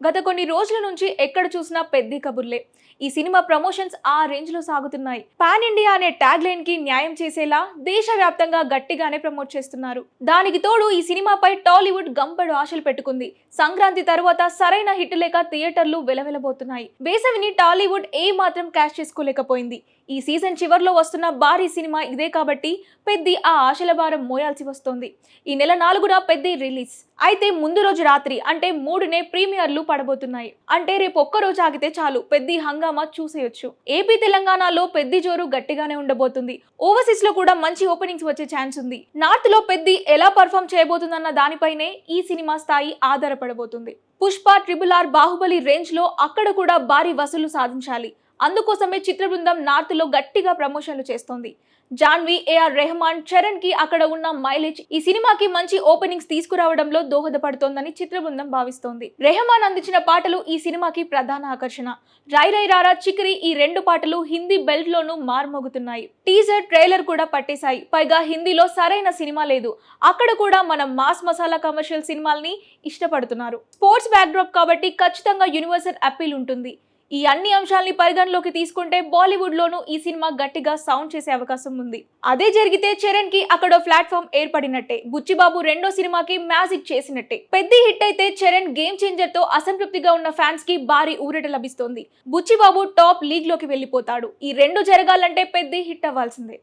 గత కొన్ని రోజుల నుంచి ఎక్కడ చూసినా పెద్ద కబుర్లే. ఈ సినిమా ప్రమోషన్స్ ఆ రేంజ్ లో సాగుతున్నాయి. పాన్ ఇండియా అనే ట్యాగ్ లైన్ కి న్యాయం చేసేలా దేశవ్యాప్తంగా గట్టిగానే ప్రమోట్ చేస్తున్నారు. దానికి తోడు ఈ సినిమాపై టాలీవుడ్ గంపెడు ఆశలు పెట్టుకుంది. సంక్రాంతి తరువాత సరైన హిట్ లేక థియేటర్లు వెలవెలబోతున్నాయి. వేసవిని టాలీవుడ్ ఏ మాత్రం క్యాష్ చేసుకోలేకపోయింది. ఈ సీజన్ చివర్లో వస్తున్న భారీ సినిమా ఇదే కాబట్టి పెద్ది ఆ ఆశల భారం మోయాల్సి వస్తోంది. ఈ నెల 4న పెద్ది రిలీజ్ అయితే ముందు రోజు రాత్రి అంటే 3నే ప్రీమియర్లు పడబోతున్నాయి. అంటే రేపు ఒక్క రోజు ఆగితే చాలు పెద్ది హంగామా చూసేయొచ్చు. ఏపీ తెలంగాణలో పెద్ది జోరు గట్టిగానే ఉండబోతుంది. ఓవర్సీస్ లో కూడా మంచి ఓపెనింగ్స్ వచ్చే ఛాన్స్ ఉంది. నార్త్ లో పెద్ది ఎలా పర్ఫామ్ చేయబోతుందన్న దానిపైనే ఈ సినిమా స్థాయి ఆధారపడబోతుంది. పుష్ప, RRR, బాహుబలి రేంజ్ లో అక్కడ కూడా భారీ వసూలు సాధించాలి. అందుకోసమే చిత్ర బృందం నార్త్ లో గట్టిగా ప్రమోషన్లు చేస్తోంది. జాన్వి, AR రెహమాన్, చరణ్ కి అక్కడ ఉన్న మైలేజ్ ఈ సినిమాకి మంచి ఓపెనింగ్స్ తీసుకురావడంలో దోహదపడుతోందని చిత్ర బృందం భావిస్తోంది. రెహమాన్ అందించిన పాటలు ఈ సినిమాకి ప్రధాన ఆకర్షణ. రై రై రారా, చిక్రీ ఈ 2 పాటలు హిందీ బెల్ట్ లోనూ మార్మోగుతున్నాయి. టీజర్, ట్రైలర్ కూడా పట్టేశాయి. పైగా హిందీలో సరైన సినిమా లేదు. అక్కడ కూడా మనం మాస్ మసాలా కమర్షియల్ సినిమాల్ని ఇష్టపడుతున్నారు. స్పోర్ట్స్ బ్యాక్డ్రాప్ కాబట్టి ఖచ్చితంగా యూనివర్సల్ అప్పీల్ ఉంటుంది. ఈ అన్ని అంశాల్ని పరిగణలోకి తీసుకుంటే బాలీవుడ్ లోనూ ఈ సినిమా గట్టిగా సౌండ్ చేసే అవకాశం ఉంది. అదే జరిగితే చరణ్ కి అక్కడ ప్లాట్ఫామ్ ఏర్పడినట్టే. బుచ్చిబాబు రెండో సినిమాకి మ్యాజిక్ చేసినట్టే. పెద్ద హిట్ అయితే చరణ్ గేమ్ చేంజర్ తో అసంతృప్తిగా ఉన్న ఫ్యాన్స్ కి భారీ ఊరట లభిస్తోంది. బుచ్చిబాబు టాప్ లీగ్ లోకి వెళ్లిపోతాడు. ఈ రెండు జరగాలంటే పెద్ద హిట్ అవ్వాల్సిందే.